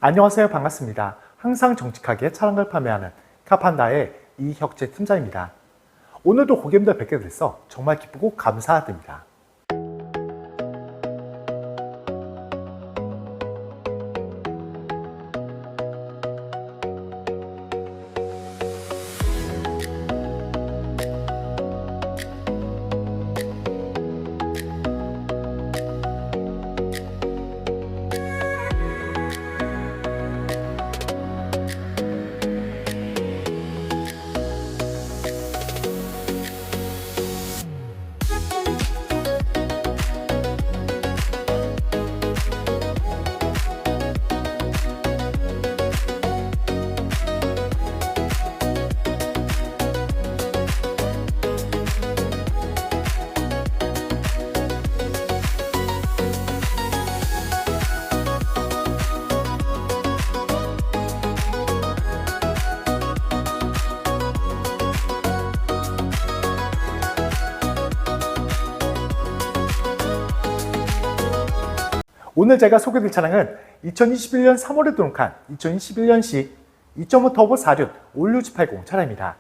안녕하세요. 반갑습니다. 항상 정직하게 차량을 판매하는 카판다의 이혁재 팀장입니다. 오늘도 고객님들 뵙게 돼서 정말 기쁘고 감사드립니다. 오늘 제가 소개드릴 차량은 2021년 3월에 등록한 2021년식 2.5 터보 4륜 올류 G80 차량입니다.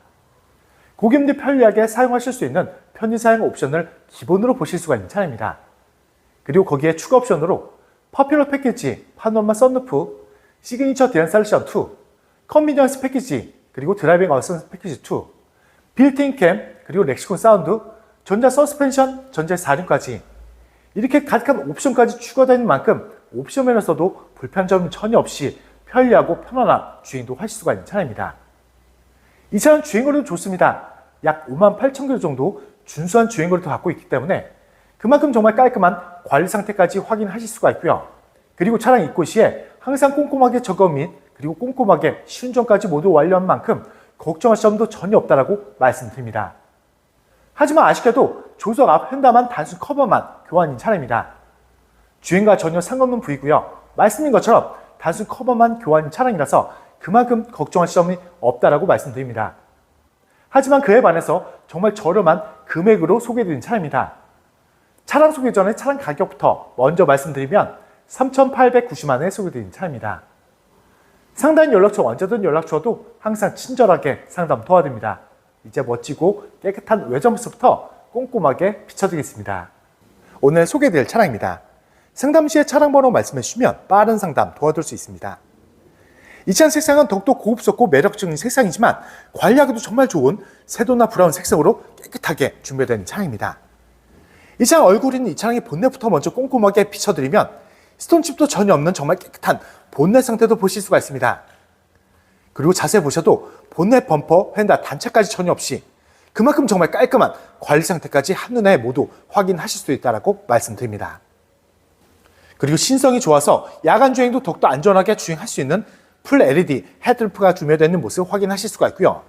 고객님들이 편리하게 사용하실 수 있는 편의사용 옵션을 기본으로 보실 수가 있는 차량입니다. 그리고 거기에 추가 옵션으로 퍼퓰러 패키지, 파노라마 썬루프, 시그니처 디앤살션 2, 컨비니언스 패키지, 그리고 드라이빙 어시스턴스 패키지 2, 빌트인 캠, 그리고 렉시콘 사운드, 전자 서스펜션, 전자 4륜까지 이렇게 가득한 옵션까지 추가되어 있는 만큼 옵션 면에서도 불편점이 전혀 없이 편리하고 편안한 주행도 하실 수가 있는 차량입니다. 이 차량 주행거리도 좋습니다. 약 58,000km 정도 준수한 주행거리도 갖고 있기 때문에 그만큼 정말 깔끔한 관리 상태까지 확인하실 수가 있고요. 그리고 차량 입고 시에 항상 꼼꼼하게 점검 및 그리고 꼼꼼하게 시운전까지 모두 완료한 만큼 걱정하실 점도 전혀 없다라고 말씀드립니다. 하지만 아쉽게도 조수석 앞 휀다만 단순 커버만 교환인 차량입니다. 주행과 전혀 상관없는 부위고요. 말씀드린 것처럼 단순 커버만 교환인 차량이라서 그만큼 걱정하실 점이 없다라고 말씀드립니다. 하지만 그에 반해서 정말 저렴한 금액으로 소개해드린 차량입니다. 차량 소개 전에 차량 가격부터 먼저 말씀드리면 3,890만 원에 소개해드린 차량입니다. 상단 연락처 언제든 연락 주어도 항상 친절하게 상담 도와드립니다. 이제 멋지고 깨끗한 외전 모습부터 꼼꼼하게 비춰드리겠습니다. 오늘 소개해드릴 차량입니다. 상담 시에 차량 번호 말씀해 주시면 빠른 상담 도와드릴 수 있습니다. 이 차량 색상은 더욱더 고급스럽고 매력적인 색상이지만 관리하기도 정말 좋은 세도나 브라운 색상으로 깨끗하게 준비된 차량입니다. 이 차량 얼굴인 이 차량의 본넷부터 먼저 꼼꼼하게 비춰드리면 스톤칩도 전혀 없는 정말 깨끗한 본넷 상태도 보실 수가 있습니다. 그리고 자세히 보셔도 본넷 범퍼, 휀다 단차까지 전혀 없이 그만큼 정말 깔끔한 관리 상태까지 한눈에 모두 확인하실 수 있다고 말씀드립니다. 그리고 신성이 좋아서 야간 주행도 더욱더 안전하게 주행할 수 있는 풀 LED 헤드램프가 준비되어 있는 모습 확인하실 수가 있고요.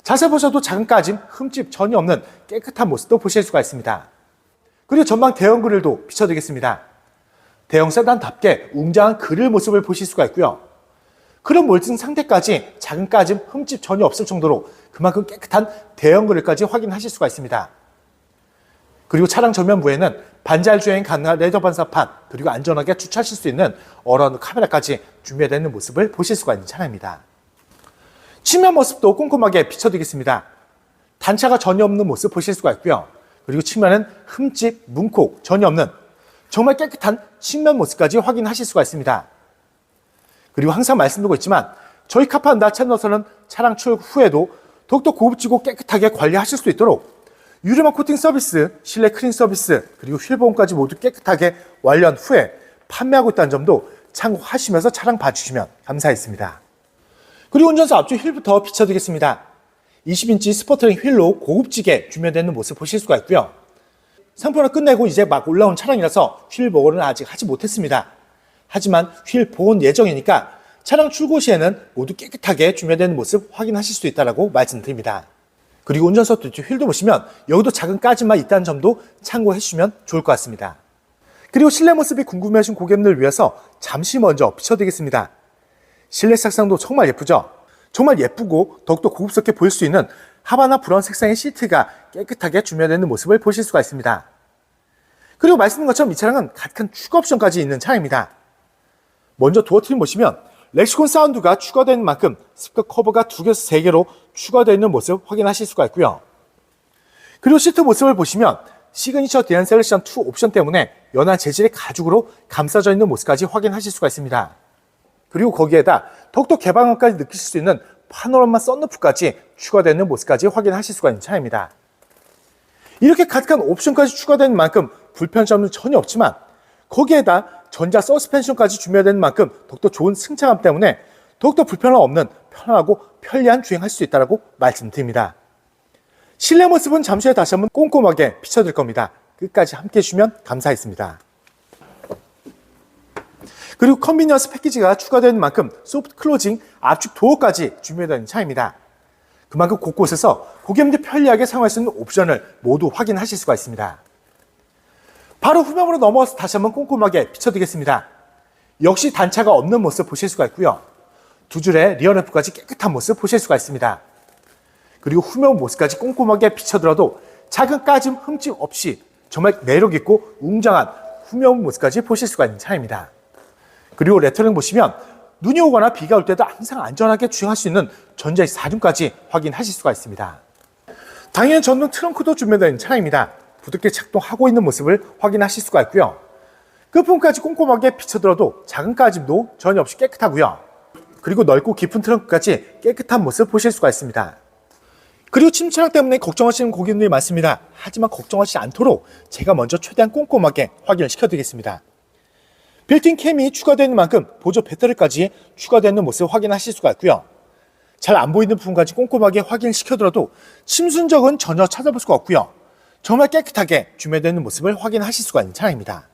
자세히 보셔도 작은 까짐, 흠집 전혀 없는 깨끗한 모습도 보실 수가 있습니다. 그리고 전방 대형 그릴도 비춰드리겠습니다. 대형 세단답게 웅장한 그릴 모습을 보실 수가 있고요. 그런 몰딩 상태까지 작은 까짐, 흠집 전혀 없을 정도로 그만큼 깨끗한 대형 그릴까지 확인하실 수가 있습니다. 그리고 차량 전면부에는 반잘 주행 가능한 레더 반사판, 그리고 안전하게 주차하실 수 있는 어라운드 카메라까지 준비되어 있는 모습을 보실 수가 있는 차량입니다. 측면 모습도 꼼꼼하게 비춰드리겠습니다. 단차가 전혀 없는 모습 보실 수가 있고요. 그리고 측면은 흠집, 문콕 전혀 없는 정말 깨끗한 측면 모습까지 확인하실 수가 있습니다. 그리고 항상 말씀드리고 있지만 저희 카판다 채널에서는 차량 출고 후에도 더욱더 고급지고 깨끗하게 관리하실 수 있도록 유리막 코팅 서비스, 실내 클린 서비스, 그리고 휠 보험까지 모두 깨끗하게 완료한 후에 판매하고 있다는 점도 참고하시면서 차량 봐주시면 감사하겠습니다. 그리고 운전석 앞쪽 휠부터 비춰드리겠습니다. 20인치 스포트링 휠로 고급지게 준비되어 있는 모습 보실 수가 있고요. 상품을 끝내고 이제 막 올라온 차량이라서 휠 복원은 아직 하지 못했습니다. 하지만 휠 복원 예정이니까 차량 출고 시에는 모두 깨끗하게 준비되는 모습 확인하실 수 있다고 말씀드립니다. 그리고 운전석 뒤쪽 휠도 보시면 여기도 작은 까짐만 있다는 점도 참고해 주시면 좋을 것 같습니다. 그리고 실내 모습이 궁금해하신 고객님들 위해서 잠시 먼저 비춰드리겠습니다. 실내 색상도 정말 예쁘죠? 정말 예쁘고 더욱더 고급스럽게 보일 수 있는 하바나 브라운 색상의 시트가 깨끗하게 준비되어 있는 모습을 보실 수가 있습니다. 그리고 말씀드린 것처럼 이 차량은 가득한 추가 옵션까지 있는 차량입니다. 먼저 도어 트림 보시면 렉시콘 사운드가 추가되어 있는 만큼 스피커 커버가 2개에서 3개로 추가되어 있는 모습 확인하실 수가 있고요. 그리고 시트 모습을 보시면 시그니처 DN 셀렉션 2 옵션 때문에 연한 재질의 가죽으로 감싸져 있는 모습까지 확인하실 수가 있습니다. 그리고 거기에다 더욱더 개방감까지 느끼실 수 있는 파노라마 썬루프까지 추가되어 있는 모습까지 확인하실 수가 있는 차량입니다. 이렇게 가득한 옵션까지 추가되는 만큼 불편점은 전혀 없지만 거기에다 전자 서스펜션까지 준비되는 만큼 더욱더 좋은 승차감 때문에 더욱더 불편함 없는 편하고 편리한 주행할 수 있다고 말씀드립니다. 실내 모습은 잠시 후에 다시 한번 꼼꼼하게 비춰드릴 겁니다. 끝까지 함께 해주시면 감사하겠습니다. 그리고 컨비니언스 패키지가 추가되는 만큼 소프트 클로징 압축 도어까지 준비되어 있는 차입니다. 그만큼 곳곳에서 고객님들이 편리하게 사용할 수 있는 옵션을 모두 확인하실 수가 있습니다. 바로 후면으로 넘어가서 다시 한번 꼼꼼하게 비춰드리겠습니다. 역시 단차가 없는 모습 보실 수가 있고요. 두 줄의 리어램프까지 깨끗한 모습 보실 수가 있습니다. 그리고 후면 모습까지 꼼꼼하게 비춰들어도 작은 까짐 흠집 없이 정말 매력있고 웅장한 후면 모습까지 보실 수가 있는 차입니다. 그리고 레터링 보시면 눈이 오거나 비가 올 때도 항상 안전하게 주행할 수 있는 전자의 4륜까지 확인하실 수가 있습니다. 당연히 전동 트렁크도 준비되어 있는 차량입니다. 부드럽게 작동하고 있는 모습을 확인하실 수가 있고요. 끝부분까지 꼼꼼하게 비춰들어도 작은 까짐도 전혀 없이 깨끗하고요. 그리고 넓고 깊은 트렁크까지 깨끗한 모습 보실 수가 있습니다. 그리고 침체력 때문에 걱정하시는 고객님들이 많습니다. 하지만 걱정하시지 않도록 제가 먼저 최대한 꼼꼼하게 확인을 시켜드리겠습니다. 빌트인 캠이 추가되는 만큼 보조 배터리까지 추가되는 모습 확인하실 수가 있고요. 잘 안 보이는 부분까지 꼼꼼하게 확인시켜더라도 침순적은 전혀 찾아볼 수가 없고요. 정말 깨끗하게 준비되는 모습을 확인하실 수가 있는 차량입니다.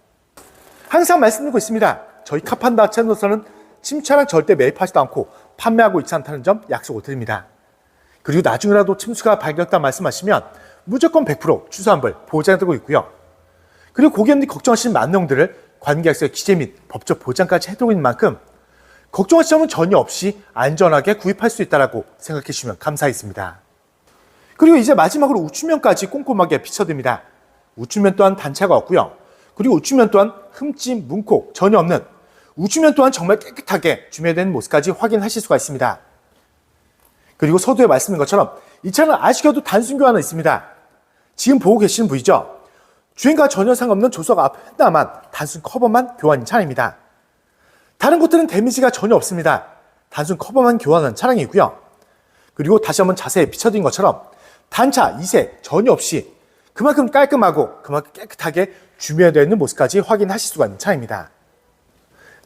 항상 말씀드리고 있습니다. 저희 카판다 채널에서는 침차량 절대 매입하지도 않고 판매하고 있지 않다는 점 약속을 드립니다. 그리고 나중에라도 침수가 발견됐다 말씀하시면 무조건 100% 추수환불 보장되고 있고요. 그리고 고객님들이 걱정하시는 많은 내용들을 관계약서의 기재 및 법적 보장까지 해두고 있는 만큼 걱정하실 점은 전혀 없이 안전하게 구입할 수 있다고 생각해 주시면 감사하겠습니다. 그리고 이제 마지막으로 우측면까지 꼼꼼하게 비춰드립니다. 우측면 또한 단차가 없고요. 그리고 우측면 또한 흠집, 문콕 전혀 없는 우측면 또한 정말 깨끗하게 준비된 모습까지 확인하실 수가 있습니다. 그리고 서두에 말씀드린 것처럼 이 차는 아시게도 단순 교환은 있습니다. 지금 보고 계시는 부위죠. 주행과 전혀 상관없는 조수석 앞 하나만 단순 커버만 교환인 차량입니다. 다른 곳들은 데미지가 전혀 없습니다. 단순 커버만 교환한 차량이고요. 그리고 다시 한번 자세히 비춰드린 것처럼 단차, 이색 전혀 없이 그만큼 깔끔하고 그만큼 깨끗하게 준비되어 있는 모습까지 확인하실 수가 있는 차량입니다.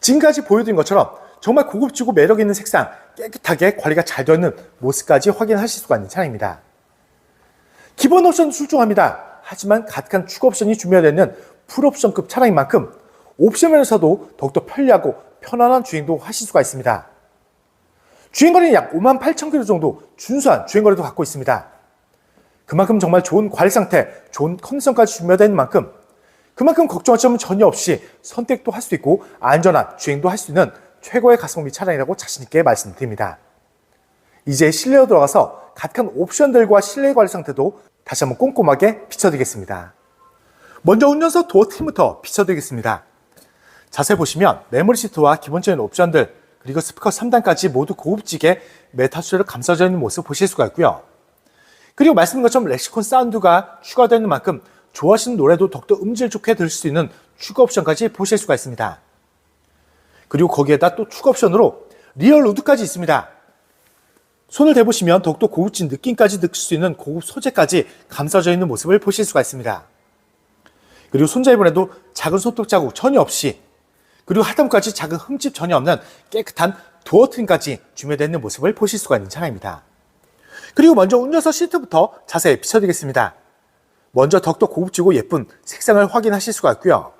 지금까지 보여드린 것처럼 정말 고급지고 매력있는 색상, 깨끗하게 관리가 잘 되어 있는 모습까지 확인하실 수가 있는 차량입니다. 기본 옵션도 출중합니다. 하지만 가득한 추가 옵션이 준비되어 있는 풀옵션급 차량인 만큼 옵션면에서도 더욱더 편리하고 편안한 주행도 하실 수가 있습니다. 주행거리는 약 58,000km 정도 준수한 주행거리도 갖고 있습니다. 그만큼 정말 좋은 관리 상태, 좋은 컨디션까지 준비되어 있는 만큼 그만큼 걱정할 점은 전혀 없이 선택도 할 수 있고 안전한 주행도 할 수 있는 최고의 가성비 차량이라고 자신있게 말씀드립니다. 이제 실내로 들어가서 가득한 옵션들과 실내 관리 상태도 다시 한번 꼼꼼하게 비춰드리겠습니다. 먼저 운전석 도어 트림부터 비춰드리겠습니다. 자세히 보시면 메모리 시트와 기본적인 옵션들 그리고 스피커 3단까지 모두 고급지게 메탈 소재로 감싸져 있는 모습 보실 수가 있고요. 그리고 말씀드린 것처럼 렉시콘 사운드가 추가되는 만큼 좋아하시는 노래도 더욱더 음질 좋게 들을 수 있는 추가 옵션까지 보실 수가 있습니다. 그리고 거기에다 또 추가 옵션으로 리얼 우드까지 있습니다. 손을 대보시면 더욱더 고급진 느낌까지 느낄 수 있는 고급 소재까지 감싸져 있는 모습을 보실 수가 있습니다. 그리고 손잡이분에도 작은 손톱 자국 전혀 없이 그리고 하단부까지 작은 흠집 전혀 없는 깨끗한 도어 트림까지 준비되어 있는 모습을 보실 수가 있는 차량입니다. 그리고 먼저 운전석 시트부터 자세히 비춰드리겠습니다. 먼저 더욱더 고급지고 예쁜 색상을 확인하실 수가 있고요.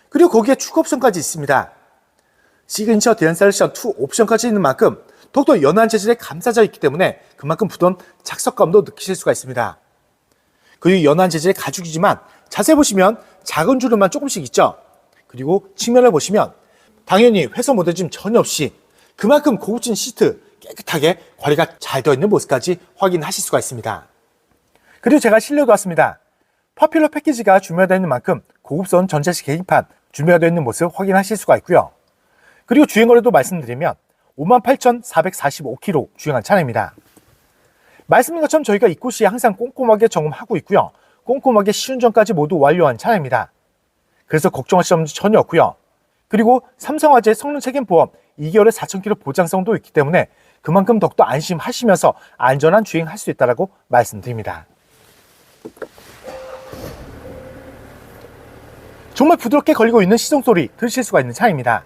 그리고 거기에 추가 옵션까지 있습니다. 시그니처 DN 셀렉션 2 옵션까지 있는 만큼 더욱더 연한 재질에 감싸져 있기 때문에 그만큼 부드러운 착석감도 느끼실 수가 있습니다. 그리고 연한 재질의 가죽이지만 자세히 보시면 작은 주름만 조금씩 있죠. 그리고 측면을 보시면 당연히 회선 모델짐 전혀 없이 그만큼 고급진 시트 깨끗하게 관리가 잘 되어 있는 모습까지 확인하실 수가 있습니다. 그리고 제가 실내도 왔습니다. 퍼퓰러 패키지가 준비되어 있는 만큼 고급스러운 전자식 계기판 준비가 되어 있는 모습 확인하실 수가 있고요. 그리고 주행거리도 말씀드리면 58,445km 주행한 차량입니다. 말씀드린 것처럼 저희가 입고 시 항상 꼼꼼하게 점검하고 있고요. 꼼꼼하게 시운전까지 모두 완료한 차량입니다. 그래서 걱정하실 점도 전혀 없고요. 그리고 삼성화재 성능 책임 보험 2개월에 4,000km 보장성도 있기 때문에 그만큼 더욱더 안심하시면서 안전한 주행할 수 있다고 말씀드립니다. 정말 부드럽게 걸리고 있는 시동소리 들으실 수가 있는 차량입니다.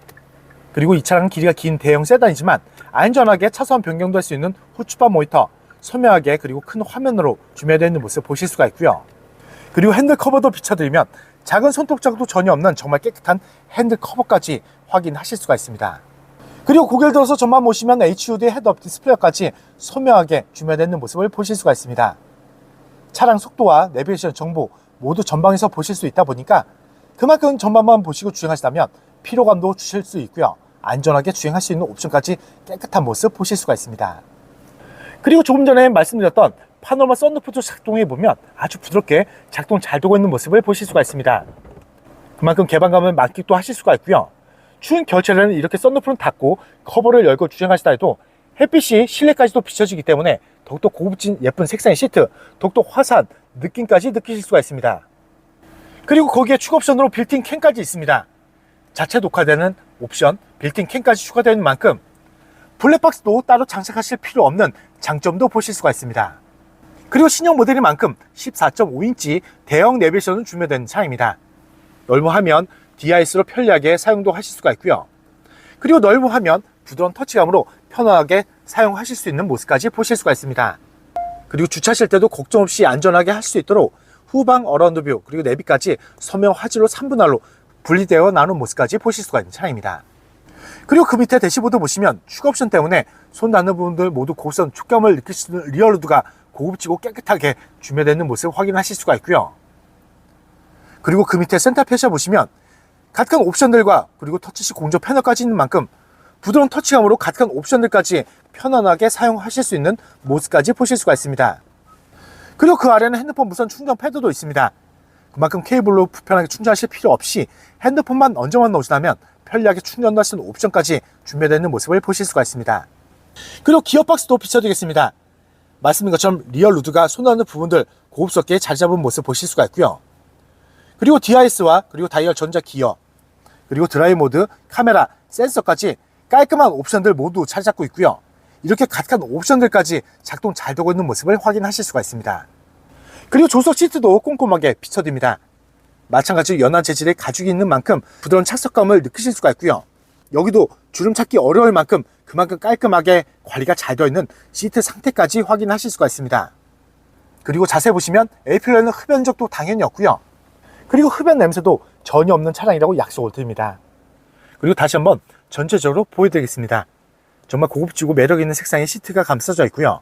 그리고 이 차량은 길이가 긴 대형 세단이지만 안전하게 차선 변경도 할 수 있는 후추파 모니터, 선명하게 그리고 큰 화면으로 준비되어 있는 모습을 보실 수가 있고요. 그리고 핸들 커버도 비춰드리면 작은 손톱 자국도 전혀 없는 정말 깨끗한 핸들 커버까지 확인하실 수가 있습니다. 그리고 고개를 들어서 전만 보시면 HUD 헤드업 디스플레이까지 선명하게 준비되어 있는 모습을 보실 수가 있습니다. 차량 속도와 내비게이션 정보 모두 전방에서 보실 수 있다 보니까 그만큼 전반만 보시고 주행하시다면 피로감도 주실 수 있고요. 안전하게 주행할 수 있는 옵션까지 깨끗한 모습 보실 수가 있습니다. 그리고 조금 전에 말씀드렸던 파노라마 썬루프도 작동해 보면 아주 부드럽게 작동 잘 되고 있는 모습을 보실 수가 있습니다. 그만큼 개방감을 만끽도 하실 수가 있고요. 추운 겨울철에는 이렇게 썬루프는 닫고 커버를 열고 주행하시다 해도 햇빛이 실내까지도 비춰지기 때문에 더욱더 고급진 예쁜 색상의 시트, 더욱더 화사한 느낌까지 느끼실 수가 있습니다. 그리고 거기에 추가 옵션으로 빌트인 캠까지 있습니다. 자체 녹화되는 옵션 빌트인 캠까지 추가되는 만큼 블랙박스도 따로 장착하실 필요 없는 장점도 보실 수가 있습니다. 그리고 신형 모델인 만큼 14.5인치 대형 내비게이션은 준비되는 차량입니다. 넓은 화면, DIS로 편리하게 사용도 하실 수가 있고요. 그리고 넓은 화면, 부드러운 터치감으로 편하게 사용하실 수 있는 모습까지 보실 수가 있습니다. 그리고 주차하실 때도 걱정 없이 안전하게 할 수 있도록 후방 어라운드 뷰 그리고 내비까지 선명 화질로 3분할로 분리되어 나눈 모습까지 보실 수가 있는 차량입니다. 그리고 그 밑에 대시보드 보시면 추가 옵션 때문에 손 닿는 부분들 모두 고급스러운 촉감을 느낄 수 있는 리어루드가 고급지고 깨끗하게 준비되어 있는 모습을 확인하실 수가 있고요. 그리고 그 밑에 센터 페시아 보시면 가득한 옵션들과 그리고 터치식 공조 패널까지 있는 만큼 부드러운 터치감으로 가득한 옵션들까지 편안하게 사용하실 수 있는 모습까지 보실 수가 있습니다. 그리고 그 아래는 핸드폰 무선 충전 패드도 있습니다. 그만큼 케이블로 불편하게 충전하실 필요 없이 핸드폰만 얹어만 놓으시다면 편리하게 충전도 할 수 있는 옵션까지 준비되어 있는 모습을 보실 수가 있습니다. 그리고 기어박스도 비춰드리겠습니다. 말씀드린 것처럼 리어 루드가 손닿는 부분들 고급스럽게 자리 잡은 모습 보실 수가 있고요. 그리고 DIS와 그리고 다이얼 전자 기어, 그리고 드라이브 모드, 카메라, 센서까지 깔끔한 옵션들 모두 자리 잡고 있고요. 이렇게 가득한 옵션들까지 작동 잘 되고 있는 모습을 확인하실 수가 있습니다. 그리고 조수석 시트도 꼼꼼하게 비춰드립니다. 마찬가지로 연한 재질의 가죽이 있는 만큼 부드러운 착석감을 느끼실 수가 있고요. 여기도 주름 찾기 어려울 만큼 그만큼 깔끔하게 관리가 잘 되어 있는 시트 상태까지 확인하실 수가 있습니다. 그리고 자세히 보시면 A필러에는 흡연 적도 당연히 없고요. 그리고 흡연 냄새도 전혀 없는 차량이라고 약속을 드립니다. 그리고 다시 한번 전체적으로 보여드리겠습니다. 정말 고급지고 매력있는 색상의 시트가 감싸져 있고요.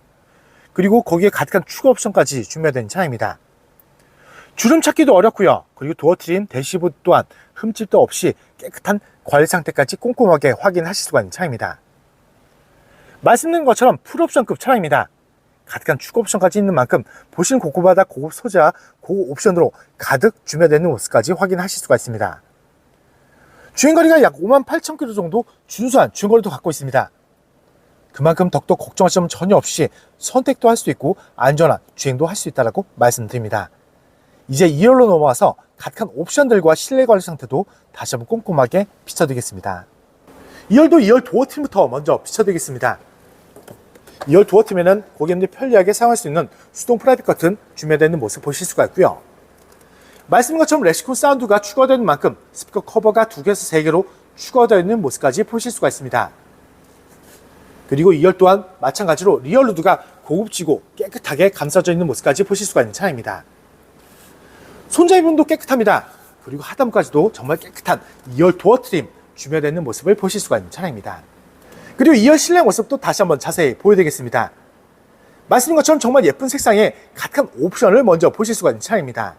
그리고 거기에 가득한 추가 옵션까지 준비된 차량입니다. 주름 찾기도 어렵고요. 그리고 도어 트림, 대시보드 또한 흠집도 없이 깨끗한 관리 상태까지 꼼꼼하게 확인하실 수가 있는 차량입니다. 말씀드린 것처럼 풀옵션급 차량입니다. 가득한 추가 옵션까지 있는 만큼 보시는 곳곳마다 고급 소재와 고급 옵션으로 가득 준비되는 모습까지 확인하실 수가 있습니다. 주행거리가 약 58,000km 정도 준수한 주행거리도 갖고 있습니다. 그만큼 더욱더 걱정하실 점 전혀 없이 선택도 할 수 있고 안전한 주행도 할 수 있다고 말씀드립니다. 이제 2열로 넘어와서 가득한 옵션들과 실내 관리 상태도 다시 한번 꼼꼼하게 비춰드리겠습니다. 2열도 2열 도어 트림부터 먼저 비춰드리겠습니다. 2열 도어 트림에는 고객님들이 편리하게 사용할 수 있는 수동 프라이빗 커튼 준비되어 있는 모습 보실 수가 있고요. 말씀드린 것처럼 레시콘 사운드가 추가되는 만큼 스피커 커버가 2개에서 3개로 추가되어 있는 모습까지 보실 수가 있습니다. 그리고 2열 또한 마찬가지로 리어 루드가 고급지고 깨끗하게 감싸져 있는 모습까지 보실 수가 있는 차량입니다. 손잡이 부분도 깨끗합니다. 그리고 하단부까지도 정말 깨끗한 2열 도어 트림 준비되어 있는 모습을 보실 수가 있는 차량입니다. 그리고 2열 실내 모습도 다시 한번 자세히 보여드리겠습니다. 말씀드린 것처럼 정말 예쁜 색상의 가득한 옵션을 먼저 보실 수가 있는 차량입니다.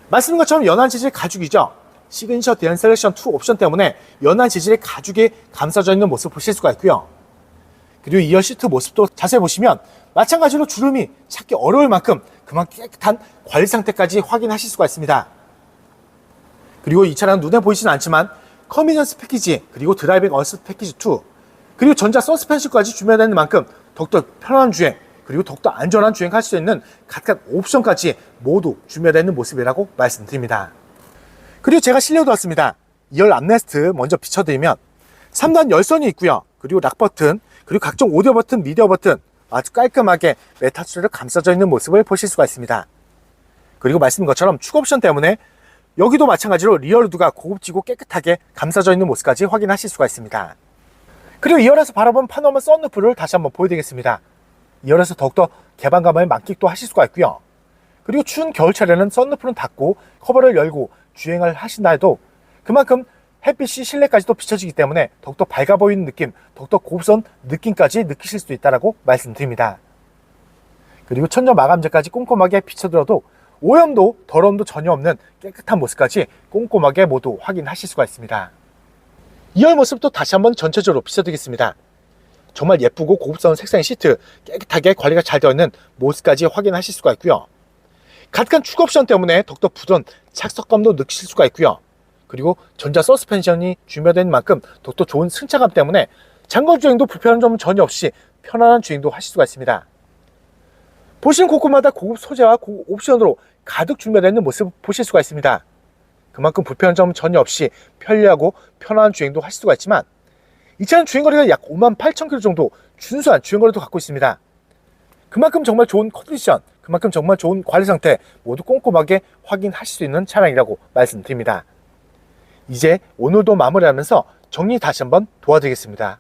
말씀드린 것처럼 연한 재질의 가죽이죠. 시그니처 대한 셀렉션 2 옵션 때문에 연한 재질의 가죽이 감싸져 있는 모습 보실 수가 있고요. 그리고 2열 시트 모습도 자세히 보시면 마찬가지로 주름이 찾기 어려울 만큼 그만큼 깨끗한 관리 상태까지 확인하실 수가 있습니다. 그리고 이 차량은 눈에 보이지는 않지만 컨비니언스 패키지 그리고 드라이빙 어시스트 패키지 2 그리고 전자 서스펜션까지 준비되는 만큼 더욱더 편안한 주행, 그리고 더욱더 안전한 주행할 수 있는 각각 옵션까지 모두 준비되어 있는 모습이라고 말씀드립니다. 그리고 제가 실내해두었습니다. 2열 암레스트 먼저 비춰드리면 3단 열선이 있고요. 그리고 락 버튼, 그리고 각종 오디오 버튼, 미디어 버튼 아주 깔끔하게 메탈 추리로 감싸져 있는 모습을 보실 수가 있습니다. 그리고 말씀드린 것처럼 추가 옵션 때문에 여기도 마찬가지로 리어루드가 고급지고 깨끗하게 감싸져 있는 모습까지 확인하실 수가 있습니다. 그리고 2열에서 바라본 파노라마 썬루프를 다시 한번 보여드리겠습니다. 2열에서 더욱더 개방감을 만끽도 하실 수가 있고요. 그리고 추운 겨울철에는 썬루프는 닫고 커버를 열고 주행을 하신다 해도 그만큼 햇빛이 실내까지도 비춰지기 때문에 더욱더 밝아 보이는 느낌, 더욱더 고급스러운 느낌까지 느끼실 수 있다고 말씀드립니다. 그리고 천정 마감재까지 꼼꼼하게 비춰들어도 오염도 더러움도 전혀 없는 깨끗한 모습까지 꼼꼼하게 모두 확인하실 수가 있습니다. 2열 모습도 다시 한번 전체적으로 비춰드리겠습니다. 정말 예쁘고 고급스러운 색상의 시트, 깨끗하게 관리가 잘 되어 있는 모습까지 확인하실 수가 있고요. 가득한 추가 옵션 때문에 더욱더 부드러운 착석감도 느끼실 수가 있고요. 그리고 전자 서스펜션이 준비된 만큼 더욱더 좋은 승차감 때문에 장거리 주행도 불편한 점은 전혀 없이 편안한 주행도 하실 수가 있습니다. 보시는 곳곳마다 고급 소재와 고급 옵션으로 가득 준비되어 있는 모습을 보실 수가 있습니다. 그만큼 불편한 점은 전혀 없이 편리하고 편안한 주행도 하실 수가 있지만 이 차는 주행거리가 약 58,000km 정도 준수한 주행거리도 갖고 있습니다. 그만큼 정말 좋은 컨디션, 그만큼 정말 좋은 관리 상태 모두 꼼꼼하게 확인하실 수 있는 차량이라고 말씀드립니다. 이제 오늘도 마무리하면서 정리 다시 한번 도와드리겠습니다.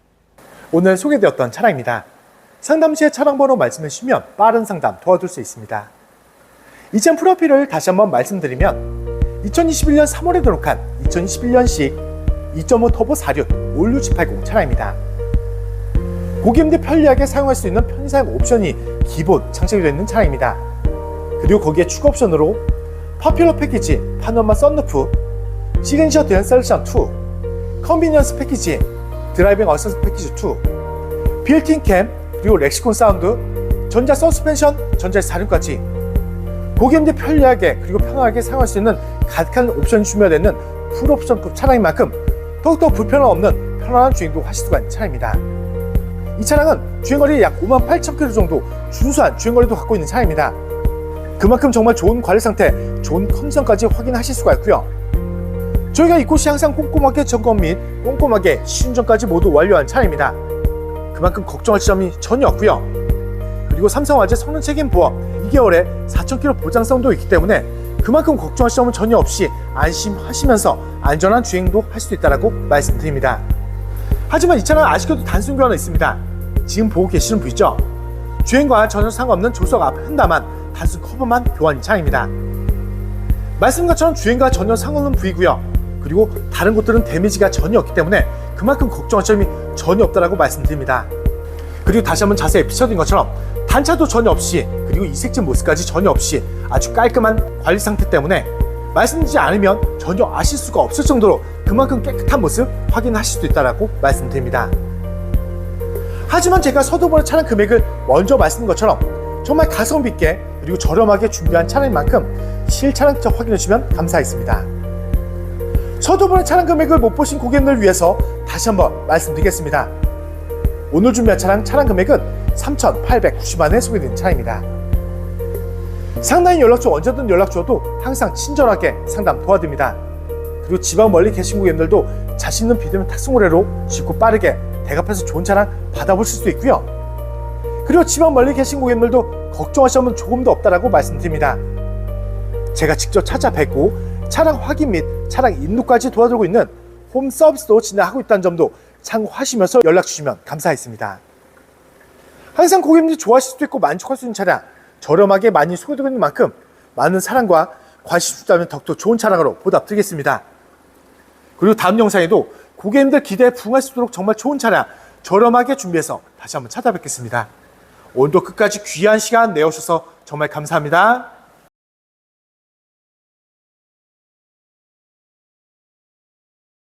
오늘 소개되었던 차량입니다. 상담 시에 차량 번호 말씀해 주시면 빠른 상담 도와줄 수 있습니다. 이 차량 프로필을 다시 한번 말씀드리면 2021년 3월에 등록한 2021년식 2.5 터보 4륜 올류 G80 차량입니다. 고객님들 편리하게 사용할 수 있는 편의사용 옵션이 기본 장착이 되어 있는 차량입니다. 그리고 거기에 추가 옵션으로 파퓰러 패키지, 파노라마 썬루프, 시그니처 대형 셀렉션 2, 컨비니언스 패키지, 드라이빙 어시스턴트 패키지 2, 빌트인 캠, 그리고 렉시콘 사운드, 전자 서스펜션, 전자 사륜까지 고객님들 편리하게 그리고 편하게 사용할 수 있는 가득한 옵션이 준비되어 있는 풀옵션급 차량인 만큼 더욱더 불편함 없는 편안한 주행도 하실 수가 있는 차량입니다. 이 차량은 주행거리 약 58,000km 정도 준수한 주행거리도 갖고 있는 차량입니다. 그만큼 정말 좋은 관리 상태, 좋은 컨디션까지 확인하실 수가 있고요. 저희가 이곳이 항상 꼼꼼하게 점검 및 꼼꼼하게 시운전까지 모두 완료한 차량입니다. 그만큼 걱정할 점이 전혀 없고요. 그리고 삼성화재 성능 책임 보험 2개월에 4,000km 보장성도 있기 때문에 그만큼 걱정할 점은 전혀 없이 안심하시면서 안전한 주행도 할 수 있다고 말씀드립니다. 하지만 이 차량은 아쉽게도 단순 교환은 있습니다. 지금 보고 계시는 부위죠? 주행과 전혀 상관없는 조수석 앞 현다만 단순 커버만 교환인 차량입니다. 말씀드린 것처럼 주행과 전혀 상관없는 부위고요. 그리고 다른 곳들은 데미지가 전혀 없기 때문에 그만큼 걱정할 점이 전혀 없다고 말씀드립니다. 그리고 다시 한번 자세히 비춰드린 것처럼 단차도 전혀 없이 그리고 이색진 모습까지 전혀 없이 아주 깔끔한 관리 상태 때문에 말씀드리지 않으면 전혀 아실 수가 없을 정도로 그만큼 깨끗한 모습 확인하실 수 있다고 말씀드립니다. 하지만 제가 서두번의 차량 금액을 먼저 말씀드린 것처럼 정말 가성비 있게 그리고 저렴하게 준비한 차량인 만큼 실차량 직접 확인해 주시면 감사하겠습니다. 서두번의 차량 금액을 못 보신 고객님을 위해서 다시 한번 말씀드리겠습니다. 오늘 준비한 차량 금액은 3,890만원에 소개된 차량입니다. 상담인 연락처 언제든 연락 주어도 항상 친절하게 상담 도와드립니다. 그리고 지방 멀리 계신 고객님들도 자신 있는 비대면 탁송 거래로 쉽고 빠르게 대갑해서 좋은 차량 받아보실 수 있고요. 그리고 지방 멀리 계신 고객님들도 걱정하실 점은 조금도 없다라고 말씀드립니다. 제가 직접 찾아뵙고 차량 확인 및 차량 인도까지 도와드리고 있는 홈 서비스도 진행하고 있다는 점도 참고하시면서 연락 주시면 감사하겠습니다. 항상 고객님들이 좋아하실 수도 있고 만족할 수 있는 차량 저렴하게 많이 소개되고 있는 만큼 많은 사랑과 관심 주시다면 더욱더 좋은 차량으로 보답드리겠습니다. 그리고 다음 영상에도 고객님들 기대에 부응할 수 있도록 정말 좋은 차량 저렴하게 준비해서 다시 한번 찾아뵙겠습니다. 오늘도 끝까지 귀한 시간 내어주셔서 정말 감사합니다.